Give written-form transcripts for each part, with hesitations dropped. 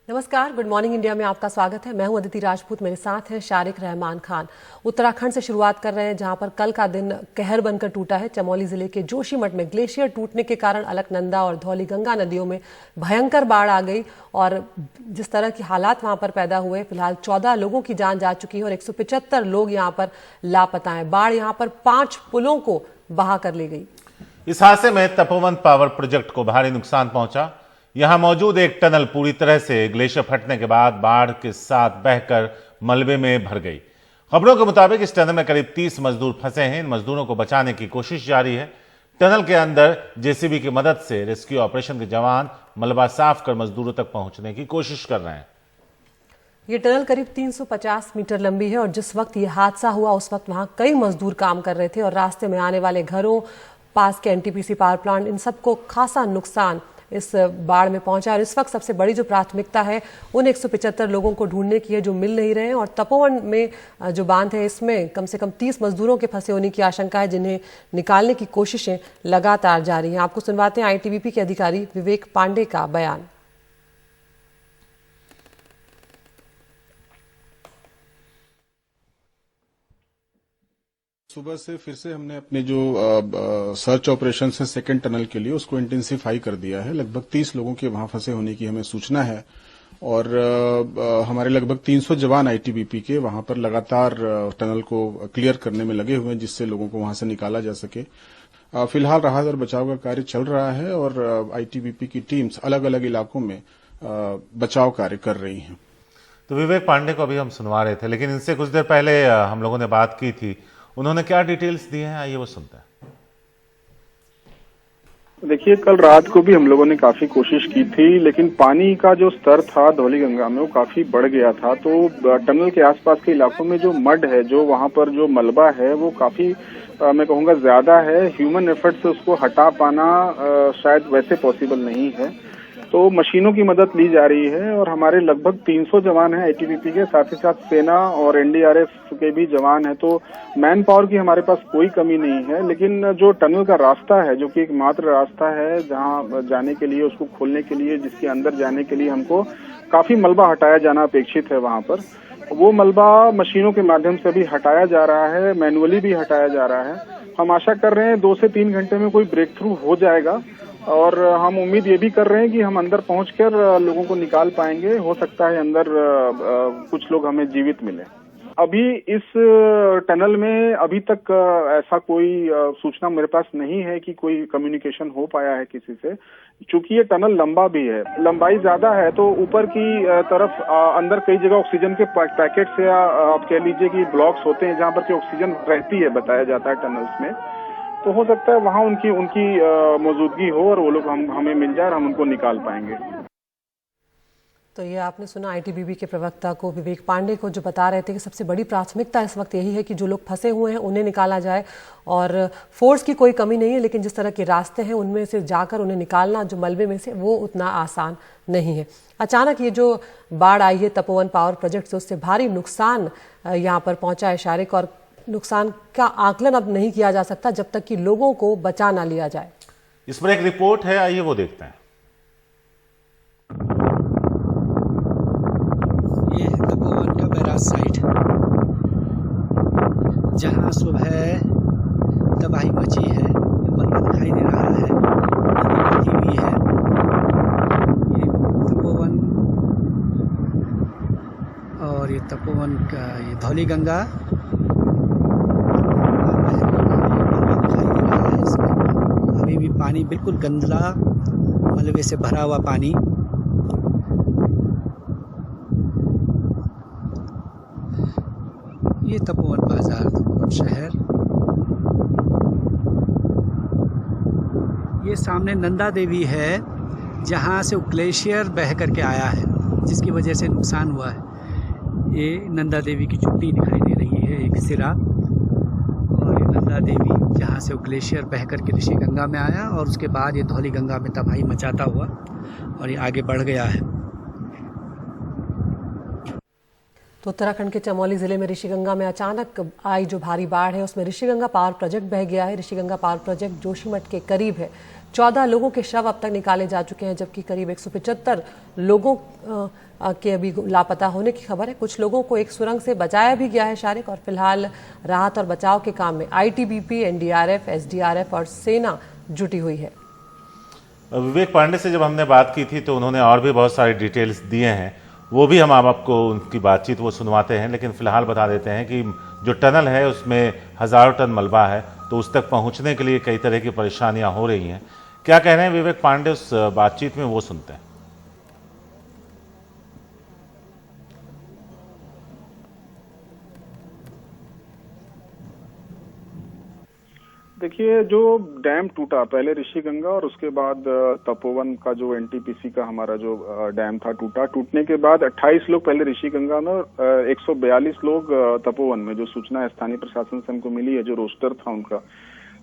नमस्कार, good morning India में आपका स्वागत है। मैं हूं अदिति राजपूत, मेरे साथ हैं शारिक रहमान खान। उत्तराखंड से शुरुआत कर रहे हैं, जहां पर कल का दिन कहर बनकर टूटा है। चमोली जिले के जोशीमठ में ग्लेशियर टूटने के कारण अलकनंदा और धौलीगंगा नदियों में भयंकर बाढ़ आ गई और जिस तरह के हालात वहां पर पैदा हुए, फिलहाल 14 लोगों की जान जा चुकी है और 175 लोग यहाँ पर लापता हैं। बाढ़ यहाँ पर 5 पुलों को बहा कर ले गई। इस हादसे में तपोवन पावर प्रोजेक्ट को भारी नुकसान पहुंचा। यहां मौजूद एक टनल पूरी तरह से ग्लेशियर फटने के बाद बाढ़ के साथ बहकर मलबे में भर गई। खबरों के मुताबिक इस टनल में करीब 30 मजदूर फंसे हैं। इन मजदूरों को बचाने की कोशिश जारी है। टनल के अंदर जेसीबी की मदद से रेस्क्यू ऑपरेशन के जवान मलबा साफ कर मजदूरों तक पहुंचने की कोशिश कर रहे हैं। ये टनल करीब 350 मीटर लंबी है और जिस वक्त ये हादसा हुआ उस वक्त वहां कई मजदूर काम कर रहे थे और रास्ते में आने वाले घरों, पास के एनटीपीसी पावर प्लांट, इन सबको खासा नुकसान इस बाढ़ में पहुंचा। और इस वक्त सबसे बड़ी जो प्राथमिकता है उन 175 लोगों को ढूंढने की है जो मिल नहीं रहे हैं। और तपोवन में जो बांध है इसमें कम से कम 30 मजदूरों के फंसे होने की आशंका है, जिन्हें निकालने की कोशिशें लगातार जारी हैं। आपको सुनवाते हैं आईटीबीपी के अधिकारी विवेक पांडे का बयान। सुबह से फिर से हमने अपने जो सर्च ऑपरेशन है सेकेंड टनल के लिए उसको इंटेंसिफाई कर दिया है। लगभग 30 लोगों के वहां फंसे होने की हमें सूचना है और हमारे लगभग 300 जवान आईटीबीपी के वहां पर लगातार टनल को क्लियर करने में लगे हुए हैं, जिससे लोगों को वहां से निकाला जा सके। फिलहाल राहत और बचाव का कार्य चल रहा है और आईटीबीपी की टीम्स अलग अलग इलाकों में बचाव कार्य कर रही हैं। तो विवेक पांडे को अभी हम सुनवा रहे थे, लेकिन इनसे कुछ देर पहले हम लोगों ने बात की थी। उन्होंने क्या डिटेल्स दिए हैं, आइए वो सुनते हैं। देखिए, कल रात को भी हम लोगों ने काफी कोशिश की थी, लेकिन पानी का जो स्तर था धौलीगंगा में वो काफी बढ़ गया था। तो टनल के आसपास के इलाकों में जो मड है, जो वहां पर जो मलबा है, वो काफी मैं कहूँगा ज्यादा है। ह्यूमन एफर्ट से उसको हटा पाना शायद वैसे पॉसिबल नहीं है, तो मशीनों की मदद ली जा रही है। और हमारे लगभग 300 जवान हैं आईटीबीपी के, साथ ही साथ सेना और एनडीआरएफ के भी जवान हैं। तो मैन पावर की हमारे पास कोई कमी नहीं है, लेकिन जो टनल का रास्ता है, जो कि एकमात्र रास्ता है जहां जाने के लिए, उसको खोलने के लिए, जिसके अंदर जाने के लिए हमको काफी मलबा हटाया जाना अपेक्षित है, वहां पर वो मलबा मशीनों के माध्यम से भी हटाया जा रहा है, मैनुअली भी हटाया जा रहा है। हम आशा कर रहे हैं 2 से 3 घंटे में कोई ब्रेक थ्रू हो जाएगा और हम उम्मीद ये भी कर रहे हैं कि हम अंदर पहुंचकर लोगों को निकाल पाएंगे। हो सकता है अंदर कुछ लोग हमें जीवित मिले। अभी इस टनल में अभी तक ऐसा कोई सूचना मेरे पास नहीं है कि कोई कम्युनिकेशन हो पाया है किसी से, चूंकि ये टनल लंबा भी है, लंबाई ज्यादा है। तो ऊपर की तरफ अंदर कई जगह ऑक्सीजन के पैकेट्स या आप कह लीजिए कि ब्लॉक्स होते हैं जहां पर कि ऑक्सीजन रहती है, बताया जाता है टनल्स में। तो हो सकता है वहां उनकी मौजूदगी हो और वो लोग हमें मिल जाए और हम उनको निकाल पाएंगे। तो ये आपने सुना आईटीबीपी के प्रवक्ता को, विवेक पांडे को, जो बता रहे थे कि सबसे बड़ी प्राथमिकता इस वक्त यही है कि जो लोग फंसे हुए हैं उन्हें निकाला जाए और फोर्स की कोई कमी नहीं है, लेकिन जिस तरह के रास्ते हैं उनमें से जाकर उन्हें निकालना जो मलबे में से, वो उतना आसान नहीं है। अचानक ये जो बाढ़ आई है तपोवन पावर प्रोजेक्ट से, उससे भारी नुकसान यहाँ पर पहुंचा है शारिक, और नुकसान का आकलन अब नहीं किया जा सकता जब तक कि लोगों को बचा ना लिया जाए। इस पर एक रिपोर्ट है, आइए वो देखते हैं। ये है तपोवन का बैराज साइट, जहां सुबह तबाही मची है। मलबा दिखाई दे रहा है, नदी बहती हुई है। ये तपोवन और ये तपोवन का ये धौलीगंगा अभी भी पानी बिल्कुल गंदा, मलबे से भरा हुआ पानी। ये तपोवन बाजार, तपोवन शहर। ये सामने नंदा देवी है, जहाँ से ग्लेशियर बह करके आया है, जिसकी वजह से नुकसान हुआ है। ये नंदा देवी की चोटी दिखाई दे रही है, एक सिरा, और ये नंदा देवी जहाँ से ग्लेशियर बह करके ऋषिगंगा में आया और उसके बाद ये धौलीगंगा में तबाही मचाता हुआ और ये आगे बढ़ गया है। तो उत्तराखंड के चमोली जिले में ऋषिगंगा में अचानक आई जो भारी बाढ़ है उसमें ऋषिगंगा पावर प्रोजेक्ट बह गया है। ऋषिगंगा पावर प्रोजेक्ट जोशीमठ के करीब है। 14 लोगों के शव अब तक निकाले जा चुके हैं, जबकि करीब 175 लोगों के अभी लापता होने की खबर है। कुछ लोगों को एक सुरंग से बचाया भी गया है शारिक, और फिलहाल राहत और बचाव के काम में आईटीबीपी, एनडीआरएफ, एसडीआरएफ और सेना जुटी हुई है। विवेक पांडे से जब हमने बात की थी तो उन्होंने और भी बहुत सारी डिटेल्स दिए हैं, वो भी हम आपको उनकी बातचीत वो सुनवाते हैं। लेकिन फिलहाल बता देते हैं कि जो टनल है उसमें हजारों टन मलबा है, तो उस तक पहुंचने के लिए कई तरह की परेशानियां हो रही हैं। क्या कह रहे हैं विवेक पांडे उस बातचीत में, वो सुनते हैं। देखिए, जो डैम टूटा पहले ऋषिगंगा और उसके बाद तपोवन का जो एनटीपीसी का हमारा जो डैम था टूटने के बाद 28 लोग पहले ऋषिगंगा में और 142 लोग तपोवन में, जो सूचना स्थानीय प्रशासन से हमको मिली है, जो रोस्टर था उनका,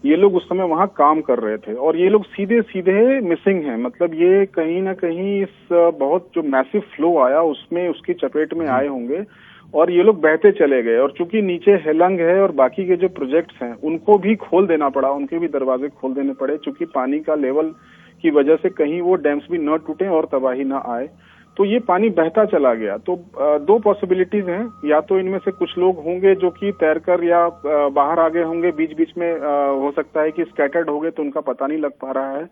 ये लोग उस समय वहां काम कर रहे थे और ये लोग सीधे सीधे मिसिंग हैं। मतलब ये कहीं ना कहीं इस बहुत जो मैसिव फ्लो आया उसमें उसकी चपेट में आए होंगे और ये लोग बहते चले गए। और चूंकि नीचे हेलंग है और बाकी के जो प्रोजेक्ट्स हैं उनको भी खोल देना पड़ा, उनके भी दरवाजे खोल देने पड़े, चूंकि पानी का लेवल की वजह से कहीं वो डैम्स भी न टूटे और तबाही न आए, तो ये पानी बहता चला गया। तो दो पॉसिबिलिटीज हैं, या तो इनमें से कुछ लोग होंगे जो कि तैरकर या बाहर आ गए होंगे, बीच बीच में हो सकता है कि स्कैटर्ड हो गए तो उनका पता नहीं लग पा रहा है,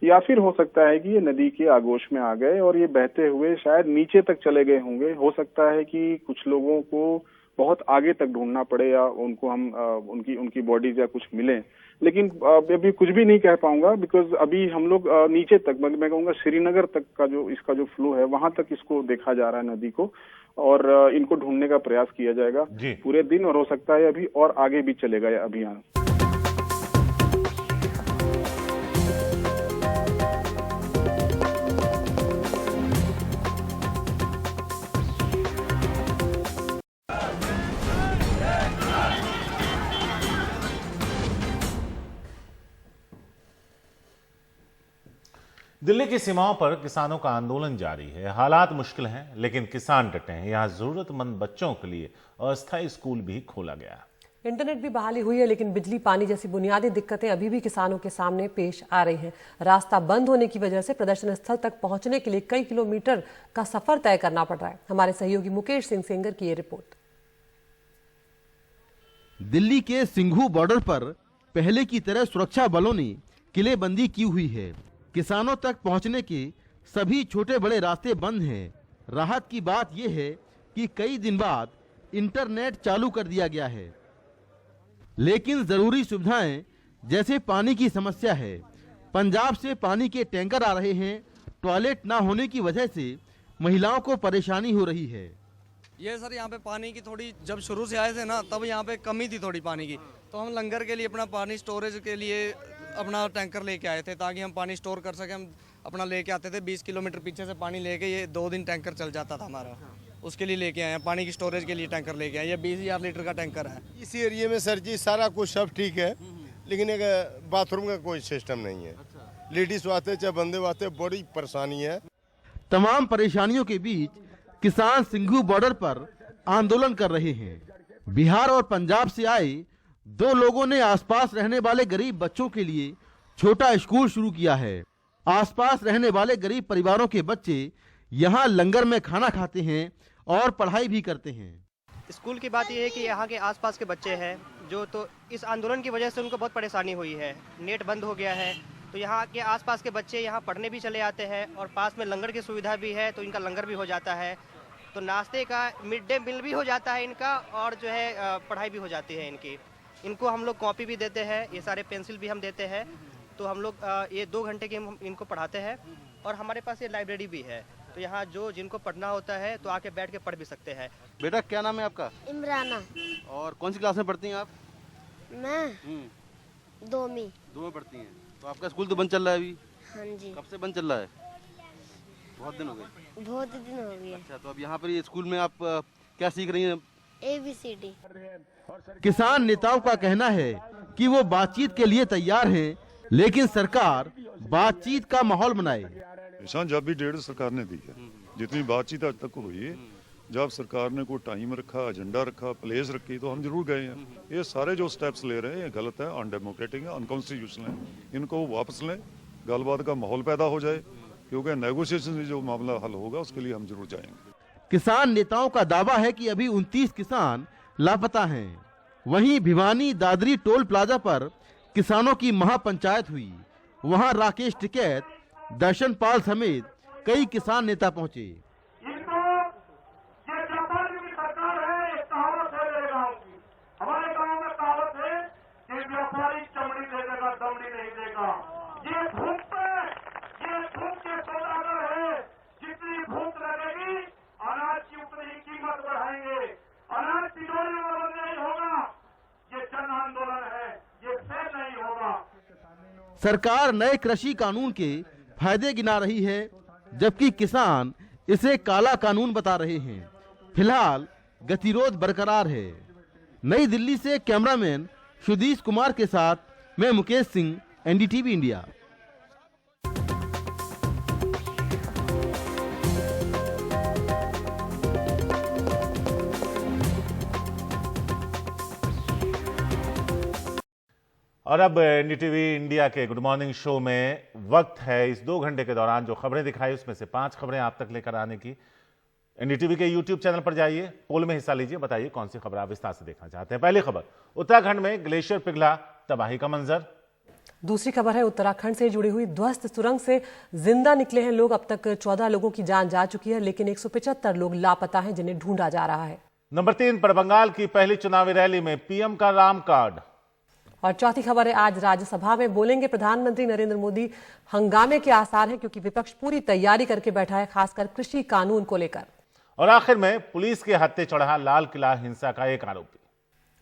या फिर हो सकता है कि ये नदी के आगोश में आ गए और ये बहते हुए शायद नीचे तक चले गए होंगे। हो सकता है कि कुछ लोगों को बहुत आगे तक ढूंढना पड़े या उनको हम उनकी बॉडीज या कुछ मिले, लेकिन अभी कुछ भी नहीं कह पाऊंगा, बिकॉज अभी हम लोग नीचे तक, मैं कहूँगा श्रीनगर तक का जो इसका जो फ्लो है वहां तक इसको देखा जा रहा है नदी को, और इनको ढूंढने का प्रयास किया जाएगा पूरे दिन, और हो सकता है अभी और आगे भी चलेगा यह अभियान। दिल्ली की सीमाओं पर किसानों का आंदोलन जारी है। हालात मुश्किल हैं, लेकिन किसान डटे हैं। यहाँ जरूरतमंद बच्चों के लिए अस्थायी स्कूल भी खोला गया है। इंटरनेट भी बहाली हुई है, लेकिन बिजली, पानी जैसी बुनियादी दिक्कतें अभी भी किसानों के सामने पेश आ रही हैं। रास्ता बंद होने की वजह से प्रदर्शन स्थल तक पहुंचने के लिए कई किलोमीटर का सफर तय करना पड़ रहा है। हमारे सहयोगी मुकेश सिंह सेंगर की ये रिपोर्ट। दिल्ली के सिंघू बॉर्डर पर पहले की तरह सुरक्षा बलों ने किलेबंदी की हुई है। किसानों तक पहुंचने के सभी छोटे बड़े रास्ते बंद हैं। राहत की बात यह है कि कई दिन बाद इंटरनेट चालू कर दिया गया है, लेकिन जरूरी सुविधाएं जैसे पानी की समस्या है। पंजाब से पानी के टैंकर आ रहे हैं। टॉयलेट ना होने की वजह से महिलाओं को परेशानी हो रही है। ये सर यहाँ पे पानी की थोड़ी, जब शुरू से आए थे ना तब यहाँ पे कमी थी थोड़ी पानी की, तो हम लंगर के लिए अपना पानी स्टोरेज के लिए अपना टैंकर लेके आए थे ताकि हम पानी स्टोर कर सके। हम अपना लेके आते थे 20 किलोमीटर पीछे से पानी लेके, ये 2 दिन टैंकर चल जाता था हमारा, उसके लिए लेके आए हैं। पानी की स्टोरेज के लिए टैंकर लेके आए। ये 20,000 लीटर का टैंकर है। इस एरिया में सर जी सारा कुछ सब ठीक है, लेकिन एक बाथरूम का कोई सिस्टम नहीं है। लेडीज वास्ते चाहे बंदे वास्ते बड़ी परेशानी है। तमाम परेशानियों के बीच किसान सिंघू बॉर्डर पर आंदोलन कर रहे हैं। बिहार और पंजाब से आए 2 लोगों ने आसपास रहने वाले गरीब बच्चों के लिए छोटा स्कूल शुरू किया है। आसपास रहने वाले गरीब परिवारों के बच्चे यहाँ लंगर में खाना खाते हैं और पढ़ाई भी करते हैं। स्कूल की बात यह है कि यहाँ के आसपास के बच्चे हैं जो, तो इस आंदोलन की वजह से उनको बहुत परेशानी हुई है। नेट बंद हो गया है, तो यहाँ के आसपास के बच्चे यहाँ पढ़ने भी चले आते हैं और पास में लंगर की सुविधा भी है, तो इनका लंगर भी हो जाता है, तो नाश्ते का मिड डे मील भी हो जाता है इनका, और जो है पढ़ाई भी हो जाती है इनकी। इनको हम लोग कॉपी भी देते हैं, ये सारे पेंसिल भी हम देते हैं, तो हम लोग ये 2 घंटे के हम इनको पढ़ाते हैं। और हमारे पास ये लाइब्रेरी भी है, तो यहाँ जो जिनको पढ़ना होता है तो आके बैठ के पढ़ भी सकते हैं। बेटा क्या नाम है आपका? इमराना। और कौन सी क्लास में पढ़ती हैं आप? मैं 2 में पढ़ती हैं। तो आपका स्कूल तो बंद चल रहा है अभी? हाँ जी। कब से बंद चल रहा है? बहुत दिन हो गए। बहुत दिन हो गए। अच्छा, तो अब यहाँ पर ये स्कूल में आप क्या सीख रही हैं? ABCD। किसान नेताओं का कहना है कि वो बातचीत के लिए तैयार हैं, लेकिन सरकार बातचीत का माहौल बनाए। किसान जब भी डेढ़ सरकार ने दी है, जितनी बातचीत आज तक हुई है जब सरकार ने कोई टाइम रखा, एजेंडा रखा, प्लेस रखी तो हम जरूर गए हैं। ये सारे जो स्टेप्स ले रहे हैं ये गलत है, अनडेमोक्रेटिक है, अनकॉन्स्टिट्यूशनल है। इनको वापस लें, गलबात का माहौल पैदा हो जाए, क्योंकि नेगोशिएशन से जो मामला हल होगा उसके लिए हम जरूर जाएंगे। किसान नेताओं का दावा है कि अभी 29 किसान लापता हैं। वहीं भिवानी दादरी टोल प्लाजा पर किसानों की महापंचायत हुई। वहां राकेश टिकैत, दर्शन पाल समेत कई किसान नेता पहुंचे। हमारे गांव में कहावत है कि व्यापारी चमड़ी दे देगा, दमड़ी नहीं देगा। ये भूख के सौदागर है। जितनी भूख लगेगी अनाज की उतनी ही कीमत बढ़ाएंगे। अनाज तिजोरी में बंद नहीं होगा। ये जन आंदोलन है, ये फेल नहीं होगा। सरकार नए कृषि कानून के फायदे गिना रही है, जबकि किसान इसे काला कानून बता रहे हैं। फिलहाल गतिरोध बरकरार है। नई दिल्ली से कैमरामैन सुधीश कुमार के साथ मैं मुकेश सिंह, एनडीटीवी इंडिया। और अब एनडीटीवी इंडिया के गुड मॉर्निंग शो में वक्त है इस 2 घंटे के दौरान जो खबरें दिखाई उसमें से 5 खबरें आप तक लेकर आने की। एनडीटीवी के यूट्यूब चैनल पर जाइए, पोल में हिस्सा लीजिए, बताइए कौन सी खबर आप विस्तार से देखना चाहते हैं। पहली खबर, उत्तराखंड में ग्लेशियर पिघला, तबाही का मंजर। दूसरी खबर है, उत्तराखंड से जुड़ी हुई ध्वस्त सुरंग से जिंदा निकले हैं लोग। अब तक 14 लोगों की जान जा चुकी है, लेकिन 175 लोग लापता हैं जिन्हें ढूंढा जा रहा है। नंबर 3 पर, बंगाल की पहली चुनावी रैली में पीएम का राम कार्ड। और चौथी खबर है, आज राज्यसभा में बोलेंगे प्रधानमंत्री नरेंद्र मोदी। हंगामे के आसार हैं क्योंकि विपक्ष पूरी तैयारी करके बैठा है, खासकर कृषि कानून को लेकर। और आखिर में, पुलिस के हत्थे चढ़ा लाल किला हिंसा का एक आरोपी।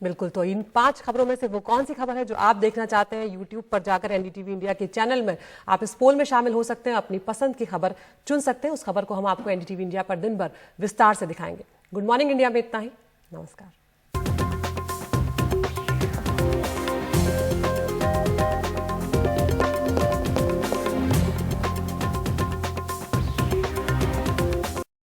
बिल्कुल, तो इन 5 खबरों में से वो कौन सी खबर है जो आप देखना चाहते हैं? यूट्यूब पर जाकर एनडीटीवी इंडिया के चैनल में आप इस पोल में शामिल हो सकते हैं, अपनी पसंद की खबर चुन सकते हैं। उस खबर को हम आपको एनडीटीवी इंडिया पर दिन भर विस्तार से दिखाएंगे। गुड मॉर्निंग इंडिया में इतना ही। नमस्कार।